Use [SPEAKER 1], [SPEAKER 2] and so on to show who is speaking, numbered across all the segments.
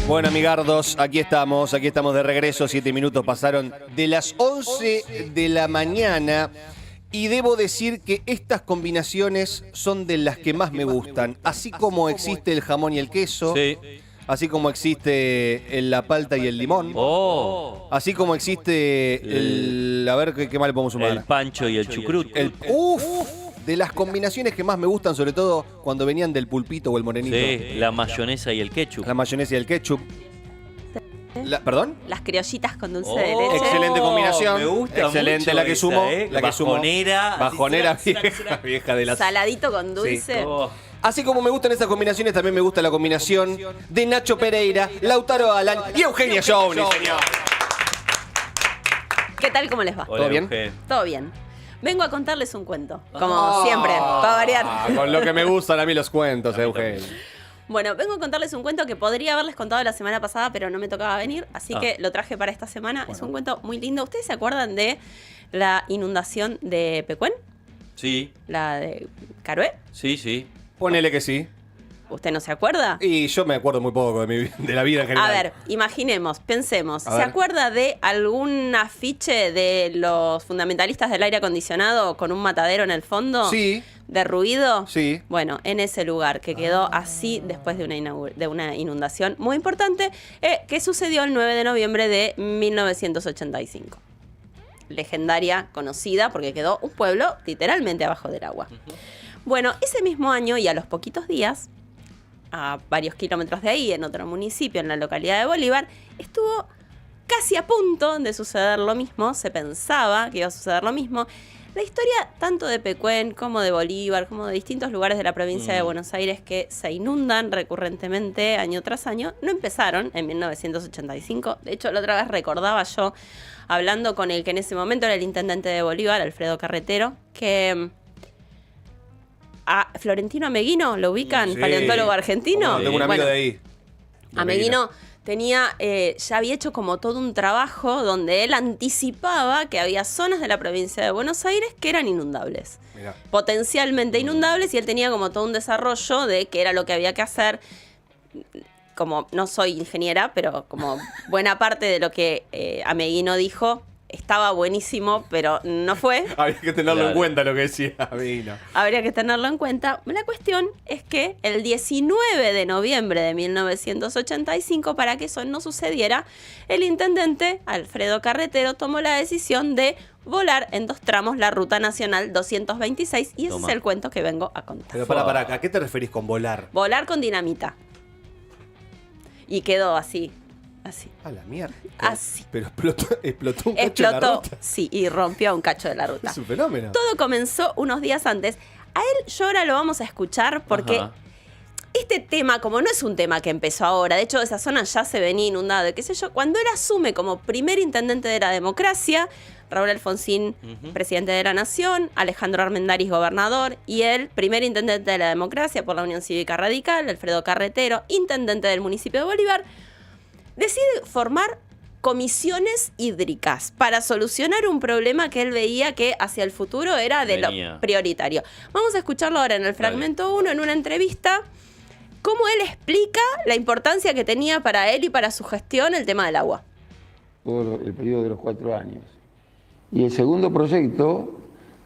[SPEAKER 1] Bueno, amigardos, aquí estamos de regreso. 7 minutos pasaron de las 11 de la mañana y debo decir que estas combinaciones son de las que más me gustan. Así como existe el jamón y el queso,
[SPEAKER 2] Sí.
[SPEAKER 1] así como existe la palta y el limón, así como existe a ver, ¿qué más le podemos sumar?
[SPEAKER 2] El pancho y el chucrut.
[SPEAKER 1] De las combinaciones que más me gustan, sobre todo cuando venían del pulpito o el morenito.
[SPEAKER 2] Sí, la mayonesa y el ketchup.
[SPEAKER 1] La mayonesa y el ketchup. ¿Perdón?
[SPEAKER 3] Las criollitas con dulce
[SPEAKER 2] Oh,
[SPEAKER 3] de leche.
[SPEAKER 1] Excelente combinación.
[SPEAKER 2] Me gusta
[SPEAKER 1] Excelente
[SPEAKER 2] mucho
[SPEAKER 1] la que
[SPEAKER 2] esa,
[SPEAKER 1] sumo.
[SPEAKER 2] ¿eh?
[SPEAKER 1] La que sumo.
[SPEAKER 2] Bajonera.
[SPEAKER 1] Bajonera
[SPEAKER 2] Así,
[SPEAKER 1] vieja de las...
[SPEAKER 3] Saladito con dulce.
[SPEAKER 2] Oh.
[SPEAKER 1] Así como me gustan esas combinaciones, también me gusta la combinación de Nacho Pereira, Lautaro Alan y Eugenia Jones, señor.
[SPEAKER 3] ¿Qué tal? ¿Cómo les va?
[SPEAKER 2] Hola,
[SPEAKER 1] ¿Todo bien?
[SPEAKER 2] Euge.
[SPEAKER 3] Todo bien. Vengo a contarles un cuento, como siempre, para variar.
[SPEAKER 1] Con lo que me gustan a mí los cuentos, Eugenia.
[SPEAKER 3] Bueno, vengo a contarles un cuento que podría haberles contado la semana pasada, pero no me tocaba venir, así que lo traje para esta semana.
[SPEAKER 1] Bueno.
[SPEAKER 3] Es un cuento muy lindo. ¿Ustedes se acuerdan de la inundación de Pecuén?
[SPEAKER 2] Sí,
[SPEAKER 3] La de Carué.
[SPEAKER 2] sí.
[SPEAKER 1] Ponele que sí.
[SPEAKER 3] ¿Usted no se acuerda?
[SPEAKER 1] Y yo me acuerdo muy poco de la vida en general.
[SPEAKER 3] A ver, imaginemos, pensemos.
[SPEAKER 1] A
[SPEAKER 3] ¿Se
[SPEAKER 1] ver.
[SPEAKER 3] acuerda de algún afiche de los fundamentalistas del aire acondicionado con un matadero en el fondo?
[SPEAKER 1] Sí.
[SPEAKER 3] ¿Derruido?
[SPEAKER 1] Sí.
[SPEAKER 3] Bueno, en ese lugar que quedó así después de una inundación muy importante que sucedió el 9 de noviembre de 1985. Legendaria, conocida, porque quedó un pueblo literalmente abajo del agua. Bueno, ese mismo año y a los poquitos días, a varios kilómetros de ahí, en otro municipio, en la localidad de Bolívar, estuvo casi a punto de suceder lo mismo. Se pensaba que iba a suceder lo mismo. La historia tanto de Pecuén como de Bolívar, como de distintos lugares de la provincia de Buenos Aires que se inundan recurrentemente año tras año, no empezaron en 1985. De hecho, la otra vez recordaba yo, hablando con el que en ese momento era el intendente de Bolívar, Alfredo Carretero, que a Florentino Ameguino, ¿lo ubican?
[SPEAKER 1] Sí.
[SPEAKER 3] Paleontólogo argentino.
[SPEAKER 1] Tengo un amigo
[SPEAKER 3] Bueno,
[SPEAKER 1] de ahí.
[SPEAKER 3] Ameguino tenía, ya había hecho como todo un trabajo donde él anticipaba que había zonas de la provincia de Buenos Aires que eran inundables.
[SPEAKER 1] Mirá.
[SPEAKER 3] Potencialmente inundables, y él tenía como todo un desarrollo de qué era lo que había que hacer. Como no soy ingeniera, pero como buena parte de lo que Ameguino dijo estaba buenísimo, pero no fue.
[SPEAKER 1] Había que tenerlo en
[SPEAKER 2] Claro.
[SPEAKER 1] cuenta lo que decía Ameguino.
[SPEAKER 3] Habría que tenerlo en cuenta. La cuestión es que el 19 de noviembre de 1985, para que eso no sucediera, el intendente Alfredo Carretero tomó la decisión de volar en 2 tramos la Ruta Nacional 226, y ese
[SPEAKER 2] Toma.
[SPEAKER 3] es el cuento que vengo a contar.
[SPEAKER 1] Pero para, ¿a qué te referís con volar?
[SPEAKER 3] Volar con dinamita. Y quedó así.
[SPEAKER 1] A la mierda.
[SPEAKER 3] Así.
[SPEAKER 1] Pero explotó un cacho de la
[SPEAKER 3] Explotó,
[SPEAKER 1] ruta.
[SPEAKER 3] sí, y rompió un cacho de la ruta.
[SPEAKER 1] Es un fenómeno.
[SPEAKER 3] Todo comenzó unos días antes. A él yo ahora lo vamos a escuchar porque
[SPEAKER 2] Ajá.
[SPEAKER 3] este tema, como no es un tema que empezó ahora, de hecho esa zona ya se venía inundada, qué sé yo, cuando él asume como primer intendente de la democracia, Raúl Alfonsín, presidente de la Nación, Alejandro Armendáriz, gobernador, y él, primer intendente de la democracia por la Unión Cívica Radical, Alfredo Carretero, intendente del municipio de Bolívar, decide formar comisiones hídricas para solucionar un problema que él veía que hacia el futuro era de
[SPEAKER 2] Venía.
[SPEAKER 3] lo prioritario. Vamos a escucharlo ahora en el fragmento 1, en una entrevista, cómo él explica la importancia que tenía para él y para su gestión el tema del agua.
[SPEAKER 4] Todo el periodo de los 4 años. Y el segundo proyecto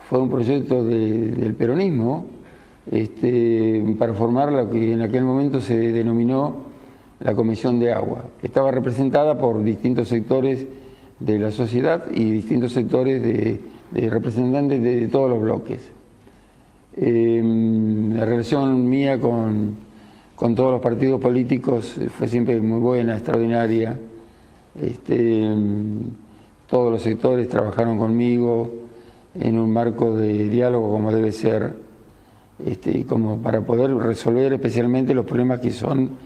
[SPEAKER 4] fue un proyecto del peronismo para formar lo que en aquel momento se denominó la Comisión de Agua, que estaba representada por distintos sectores de la sociedad y distintos sectores de representantes de todos los bloques. La relación mía con todos los partidos políticos fue siempre muy buena, extraordinaria. Todos los sectores trabajaron conmigo en un marco de diálogo como debe ser, como para poder resolver especialmente los problemas que son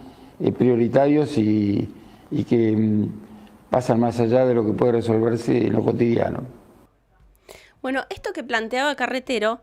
[SPEAKER 4] prioritarios y que pasan más allá de lo que puede resolverse en lo cotidiano.
[SPEAKER 3] Bueno, esto que planteaba Carretero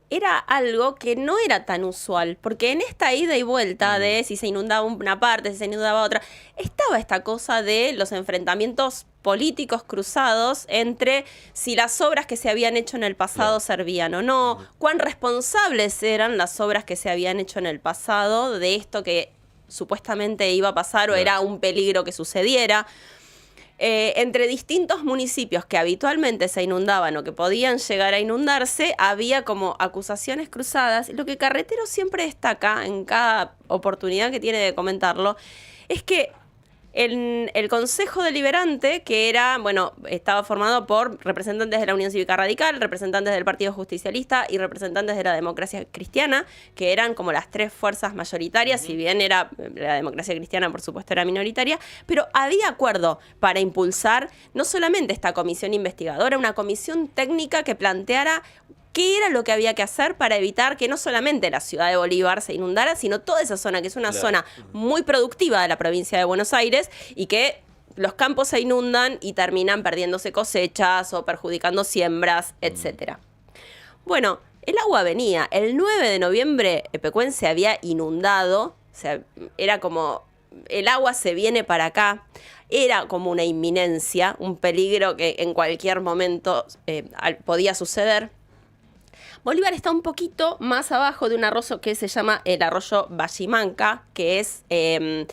[SPEAKER 3] era algo que no era tan usual, porque en esta ida y vuelta de si se inundaba una parte, si se inundaba otra, estaba esta cosa de los enfrentamientos políticos cruzados entre si las obras que se habían hecho en el pasado servían o no, cuán responsables eran las obras que se habían hecho en el pasado de esto que supuestamente iba a pasar o era un peligro que sucediera. Entre distintos municipios que habitualmente se inundaban o que podían llegar a inundarse, había como acusaciones cruzadas. Lo que Carretero siempre destaca en cada oportunidad que tiene de comentarlo es que el Consejo Deliberante, que era, bueno, estaba formado por representantes de la Unión Cívica Radical, representantes del Partido Justicialista y representantes de la Democracia Cristiana, que eran como las tres fuerzas mayoritarias, si bien era la Democracia Cristiana, por supuesto, era minoritaria, pero había acuerdo para impulsar no solamente esta comisión investigadora, una comisión técnica que planteara qué era lo que había que hacer para evitar que no solamente la ciudad de Bolívar se inundara, sino toda esa zona, que es una zona muy productiva de la provincia de Buenos Aires y que los campos se inundan y terminan perdiéndose cosechas o perjudicando siembras, etc. Bueno, el agua venía. El 9 de noviembre Epecuén se había inundado, o sea, era como el agua se viene para acá. Era como una inminencia, un peligro que en cualquier momento podía suceder. Bolívar está un poquito más abajo de un arroyo que se llama el arroyo Vallimanca, que es el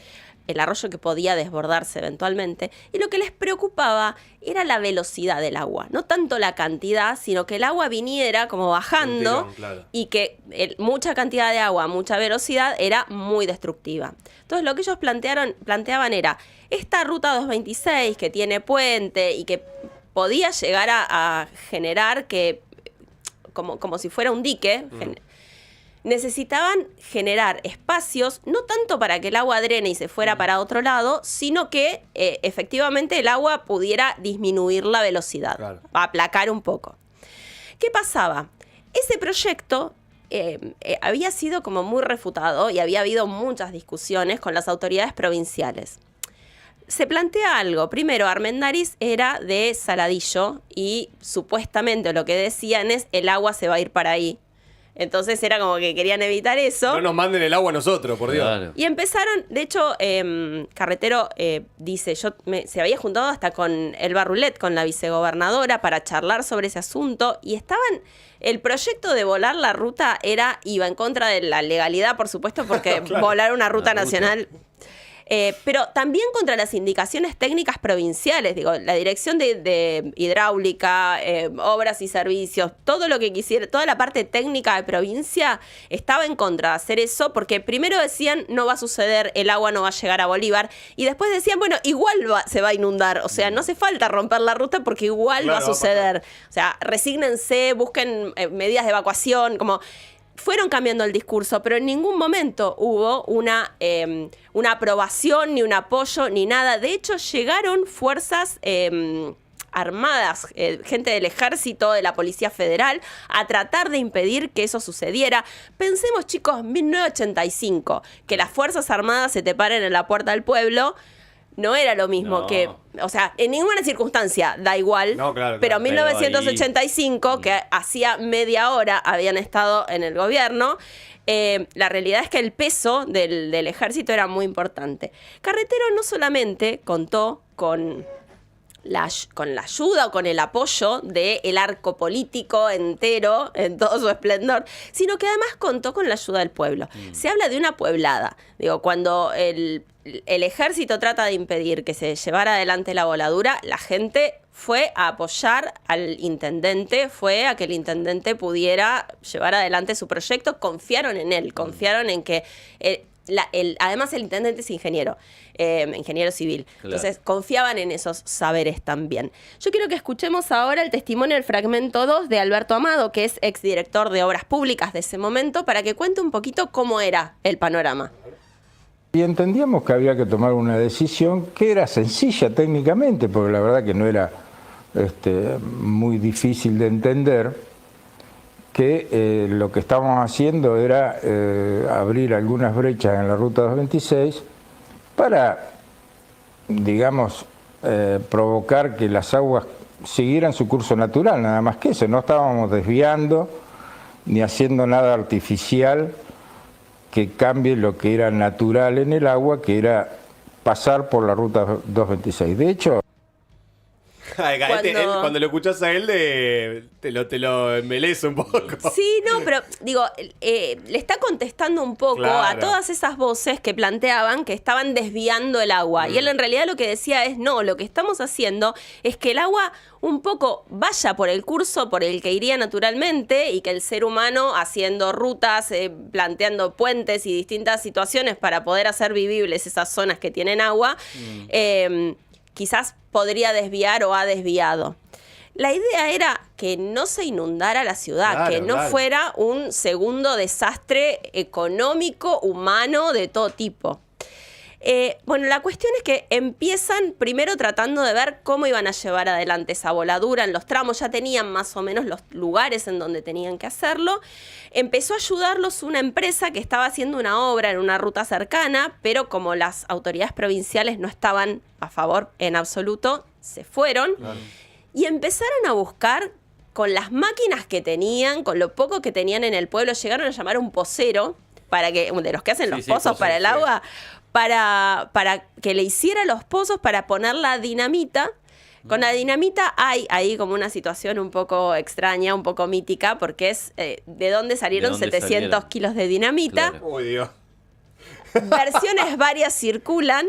[SPEAKER 3] arroyo que podía desbordarse eventualmente. Y lo que les preocupaba era la velocidad del agua. No tanto la cantidad, sino que el agua viniera como bajando y que mucha cantidad de agua, mucha velocidad, era muy destructiva. Entonces lo que ellos planteaban era esta ruta 226 que tiene puente y que podía llegar a generar que como si fuera un dique, necesitaban generar espacios, no tanto para que el agua drene y se fuera para otro lado, sino que efectivamente el agua pudiera disminuir la velocidad, aplacar un poco. ¿Qué pasaba? Ese proyecto había sido como muy refutado y había habido muchas discusiones con las autoridades provinciales. Se plantea algo. Primero, Armendáriz era de Saladillo y supuestamente lo que decían es el agua se va a ir para ahí. Entonces era como que querían evitar eso.
[SPEAKER 1] No nos manden el agua a nosotros, por Dios.
[SPEAKER 2] Claro.
[SPEAKER 3] Y empezaron, de hecho, Carretero dice, se había juntado hasta con Elba Rulet, con la vicegobernadora, para charlar sobre ese asunto y el proyecto de volar la ruta iba en contra de la legalidad, por supuesto, porque volar una ruta nacional... pero también contra las indicaciones técnicas provinciales, digo, la dirección de hidráulica, obras y servicios, todo lo que quisiera, toda la parte técnica de provincia estaba en contra de hacer eso, porque primero decían no va a suceder, el agua no va a llegar a Bolívar, y después decían, bueno, igual se va a inundar, o sea, no hace falta romper la ruta porque igual va a suceder. O sea, resígnense, busquen medidas de evacuación, como... Fueron cambiando el discurso, pero en ningún momento hubo una aprobación, ni un apoyo, ni nada. De hecho, llegaron fuerzas armadas, gente del ejército, de la Policía Federal, a tratar de impedir que eso sucediera. Pensemos, chicos, 1985, que las Fuerzas Armadas se te paren en la puerta del pueblo... No era lo mismo que... O sea, en ninguna circunstancia da igual. No, claro, pero en 1985, que hacía media hora habían estado en el gobierno, la realidad es que el peso del ejército era muy importante. Carretero no solamente contó con la ayuda o con el apoyo del arco político entero en todo su esplendor, sino que además contó con la ayuda del pueblo. Se habla de una pueblada. Digo, cuando el ejército trata de impedir que se llevara adelante la voladura, la gente fue a apoyar al intendente, fue a que el intendente pudiera llevar adelante su proyecto, confiaron en él, confiaron en que... además el intendente es ingeniero civil. Claro. Entonces confiaban en esos saberes también. Yo quiero que escuchemos ahora el testimonio del fragmento 2 de Alberto Amado, que es exdirector de Obras Públicas de ese momento, para que cuente un poquito cómo era el panorama.
[SPEAKER 5] Y entendíamos que había que tomar una decisión que era sencilla técnicamente, porque la verdad que no era muy difícil de entender, que lo que estábamos haciendo era abrir algunas brechas en la ruta 226 para, digamos, provocar que las aguas siguieran su curso natural, nada más que eso. No estábamos desviando ni haciendo nada artificial que cambie lo que era natural en el agua, que era pasar por la ruta 226. De hecho...
[SPEAKER 1] Cuando lo escuchás a él, te lo embeleza un poco.
[SPEAKER 3] Sí, no, pero digo, le está contestando un poco a todas esas voces que planteaban que estaban desviando el agua. Y él en realidad lo que decía es, no, lo que estamos haciendo es que el agua un poco vaya por el curso por el que iría naturalmente y que el ser humano haciendo rutas, planteando puentes y distintas situaciones para poder hacer vivibles esas zonas que tienen agua, quizás podría desviar o ha desviado. La idea era que no se inundara la ciudad, que no fuera un segundo desastre económico, humano, de todo tipo. Bueno, la cuestión es que empiezan primero tratando de ver cómo iban a llevar adelante esa voladura en los tramos. Ya tenían más o menos los lugares en donde tenían que hacerlo. Empezó a ayudarlos una empresa que estaba haciendo una obra en una ruta cercana, pero como las autoridades provinciales no estaban a favor en absoluto, se fueron. Claro. Y empezaron a buscar con las máquinas que tenían, con lo poco que tenían en el pueblo. Llegaron a llamar a un pocero, de los que hacen los pozos para el agua, para que le hiciera los pozos para poner la dinamita. Con la dinamita hay ahí como una situación un poco extraña, un poco mítica, porque es de dónde salieron 700 kilos de dinamita.
[SPEAKER 2] Claro.
[SPEAKER 1] Uy, Dios.
[SPEAKER 3] Versiones varias circulan,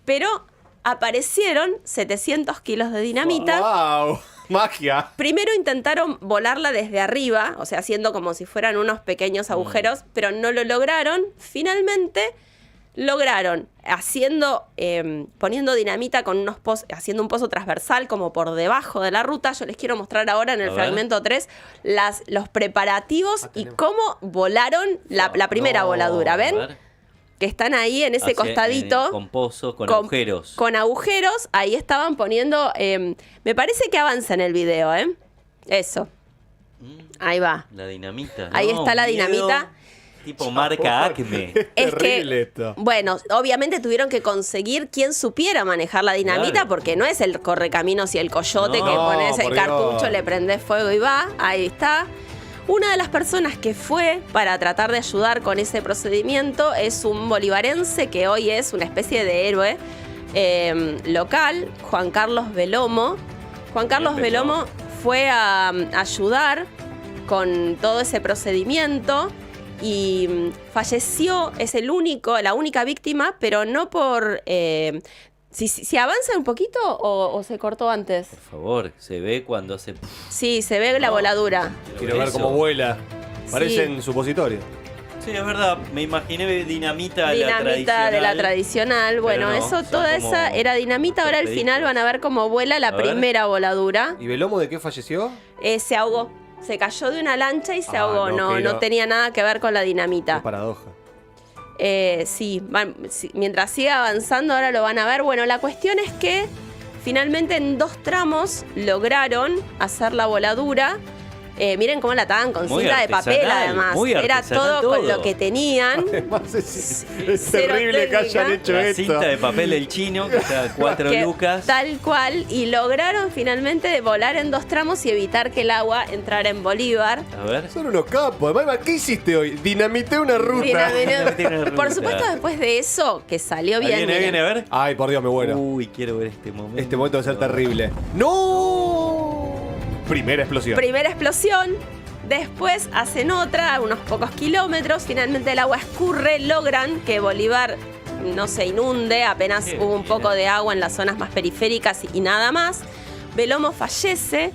[SPEAKER 3] pero aparecieron 700 kilos de dinamita.
[SPEAKER 1] ¡Wow! ¡Magia!
[SPEAKER 3] Primero intentaron volarla desde arriba, o sea, haciendo como si fueran unos pequeños agujeros, pero no lo lograron. Finalmente lograron poniendo dinamita con unos pozos, haciendo un pozo transversal como por debajo de la ruta. Yo les quiero mostrar ahora en el fragmento 3 los preparativos y cómo volaron la primera voladura. ¿Ven? Que están ahí en ese costadito.
[SPEAKER 2] Con pozos, con agujeros.
[SPEAKER 3] Con agujeros, ahí estaban poniendo... me parece que avanza en el video, ¿eh? Eso. Ahí va.
[SPEAKER 2] La dinamita.
[SPEAKER 3] Ahí está la dinamita.
[SPEAKER 2] Tipo marca Acme.
[SPEAKER 3] Es
[SPEAKER 1] terrible
[SPEAKER 3] que,
[SPEAKER 1] esto.
[SPEAKER 3] bueno, obviamente tuvieron que conseguir quien supiera manejar la dinamita,
[SPEAKER 2] Claro.
[SPEAKER 3] porque no es el correcaminos y el coyote
[SPEAKER 2] No,
[SPEAKER 3] que pones el
[SPEAKER 1] por
[SPEAKER 3] cartucho,
[SPEAKER 1] Dios.
[SPEAKER 3] le prendés fuego y va. Ahí está. Una de las personas que fue para tratar de ayudar con ese procedimiento es un bolivarense que hoy es una especie de héroe local, Juan Carlos Velomo. Juan Carlos Velomo fue a ayudar con todo ese procedimiento y falleció, es la única víctima, pero no por... Si avanza un poquito o se cortó antes.
[SPEAKER 2] Por favor, se ve cuando hace...
[SPEAKER 3] Sí, se ve la voladura.
[SPEAKER 1] Quiero ver cómo vuela. Parecen supositorios.
[SPEAKER 2] Sí, es verdad. Me imaginé dinamita
[SPEAKER 3] Dinamita de la tradicional. Bueno,
[SPEAKER 2] no,
[SPEAKER 3] eso,
[SPEAKER 2] son
[SPEAKER 3] toda
[SPEAKER 2] como
[SPEAKER 3] esa era dinamita. Ahora al final van a ver cómo vuela la primera voladura.
[SPEAKER 1] ¿Y Velomo de qué falleció?
[SPEAKER 3] Se ahogó. Se cayó de una lancha y se ahogó.
[SPEAKER 1] no,
[SPEAKER 3] No tenía nada que ver con la
[SPEAKER 1] Qué
[SPEAKER 3] dinamita.
[SPEAKER 1] paradoja.
[SPEAKER 3] Sí, mientras siga avanzando ahora lo van a ver. Bueno, la cuestión es que finalmente en 2 tramos lograron hacer la voladura. Miren cómo la ataban con
[SPEAKER 2] Muy
[SPEAKER 3] cinta de papel,
[SPEAKER 2] artesanal,
[SPEAKER 3] además.
[SPEAKER 2] muy
[SPEAKER 3] Era
[SPEAKER 2] artesanal
[SPEAKER 3] todo con
[SPEAKER 2] todo.
[SPEAKER 3] lo que tenían.
[SPEAKER 1] Además es
[SPEAKER 3] Cero
[SPEAKER 1] terrible que
[SPEAKER 3] técnica.
[SPEAKER 1] hayan hecho
[SPEAKER 2] La
[SPEAKER 1] esto.
[SPEAKER 2] cinta de papel del chino, que está a 4
[SPEAKER 3] Que
[SPEAKER 2] lucas.
[SPEAKER 3] Tal cual, y lograron finalmente volar en 2 tramos y evitar que el agua entrara en Bolívar.
[SPEAKER 2] A ver.
[SPEAKER 1] Son unos capos. Además, ¿qué hiciste hoy? Dinamité una ruta.
[SPEAKER 2] Dinamité una ruta.
[SPEAKER 3] Por supuesto, después de eso, que salió
[SPEAKER 2] Ahí
[SPEAKER 3] bien.
[SPEAKER 2] viene,
[SPEAKER 3] miren.
[SPEAKER 2] a ver.
[SPEAKER 1] Ay, por Dios, me muero.
[SPEAKER 2] Uy, quiero ver este momento.
[SPEAKER 1] Este momento va a ser terrible. ¡No! Primera explosión.
[SPEAKER 3] Primera explosión. Después hacen otra, a unos pocos kilómetros. Finalmente el agua escurre, logran que Bolívar no se inunde. Apenas
[SPEAKER 2] Qué
[SPEAKER 3] hubo un
[SPEAKER 2] bien.
[SPEAKER 3] poco de agua en las zonas más periféricas y nada más. Velomo fallece.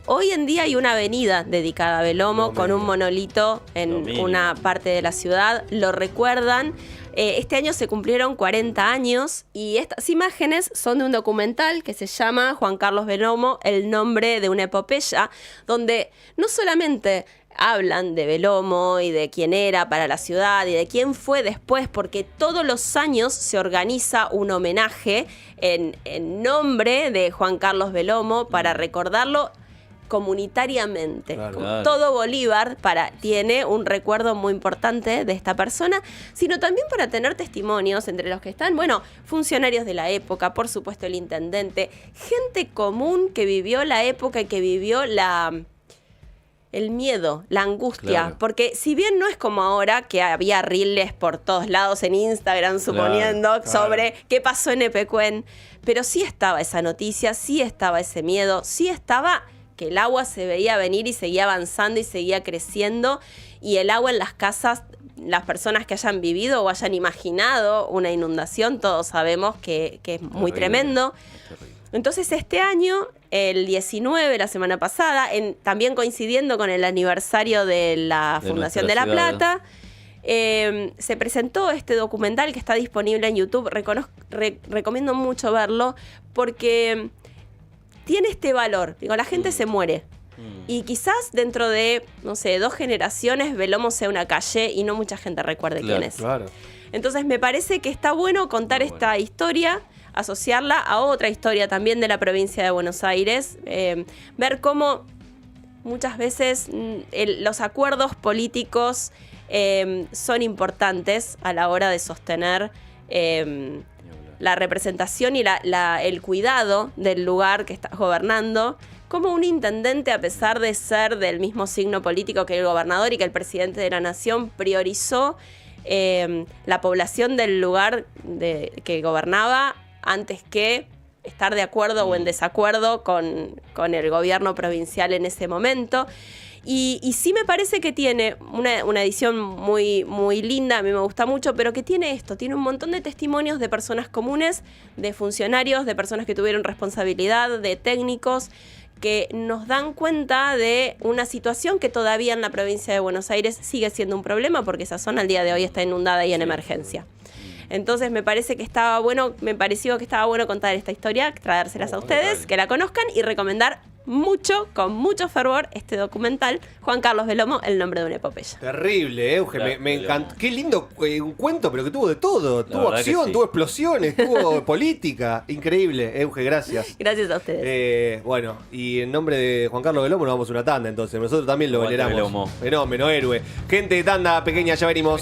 [SPEAKER 3] Hoy en día hay una avenida dedicada a Velomo con un monolito en
[SPEAKER 2] Dominio.
[SPEAKER 3] una parte de la ciudad. Lo recuerdan. Este año se cumplieron 40 años y estas imágenes son de un documental que se llama Juan Carlos Velomo, el nombre de una epopeya, donde no solamente hablan de Velomo y de quién era para la ciudad y de quién fue después, porque todos los años se organiza un homenaje en nombre de Juan Carlos Velomo para recordarlo comunitariamente.
[SPEAKER 1] Claro.
[SPEAKER 3] Como
[SPEAKER 2] Claro.
[SPEAKER 3] todo Bolívar tiene un recuerdo muy importante de esta persona, sino también para tener testimonios entre los que están, bueno, funcionarios de la época, por supuesto el intendente, gente común que vivió la época y que vivió el miedo, la angustia,
[SPEAKER 2] Claro.
[SPEAKER 3] porque si bien no es como ahora que había reels por todos lados en Instagram suponiendo sobre qué pasó en Epecuén, pero sí estaba esa noticia, sí estaba ese miedo, sí estaba que el agua se veía venir y seguía avanzando y seguía creciendo, y el agua en las casas, las personas que hayan vivido o hayan imaginado una inundación, todos sabemos que es muy tremendo. Entonces este año, el 19, la semana pasada, también coincidiendo con el aniversario de la Fundación de La Plata, se presentó este documental que está disponible en YouTube. Recomiendo mucho verlo porque tiene este valor. Digo, la gente se muere. Y quizás dentro de, no sé, 2 generaciones, Velomo sea una calle y no mucha gente recuerde quién es.
[SPEAKER 1] Claro.
[SPEAKER 3] Entonces me parece que está bueno contar esta historia, asociarla a otra historia también de la provincia de Buenos Aires, ver cómo muchas veces los acuerdos políticos son importantes a la hora de sostener la representación y el cuidado del lugar que estás gobernando. Como un intendente, a pesar de ser del mismo signo político que el gobernador y que el presidente de la nación, priorizó la población del lugar que gobernaba antes que estar de acuerdo o en desacuerdo con el gobierno provincial en ese momento. Y sí me parece que tiene una edición muy, muy linda, a mí me gusta mucho, pero que tiene esto, tiene un montón de testimonios de personas comunes, de funcionarios, de personas que tuvieron responsabilidad, de técnicos, que nos dan cuenta de una situación que todavía en la provincia de Buenos Aires sigue siendo un problema, porque esa zona al día de hoy está inundada y en emergencia. Entonces me pareció que estaba bueno contar esta historia, traérselas a ustedes, que la conozcan y recomendar mucho, con mucho fervor, este documental, Juan Carlos Velomo, El nombre de una epopeya.
[SPEAKER 1] Terrible, Euge,
[SPEAKER 2] Claro,
[SPEAKER 1] me encantó. Qué lindo un cuento, pero que tuvo de todo. Tuvo
[SPEAKER 2] verdad
[SPEAKER 1] acción,
[SPEAKER 2] que sí.
[SPEAKER 1] tuvo explosiones, tuvo política. Increíble, Euge, gracias.
[SPEAKER 3] Gracias a ustedes.
[SPEAKER 1] Bueno, y en nombre de Juan Carlos Velomo nos vamos a una tanda, entonces. Nosotros también lo
[SPEAKER 2] Aguante
[SPEAKER 1] veneramos.
[SPEAKER 2] Velomo.
[SPEAKER 1] Fenómeno, héroe. Gente de tanda pequeña, ya venimos.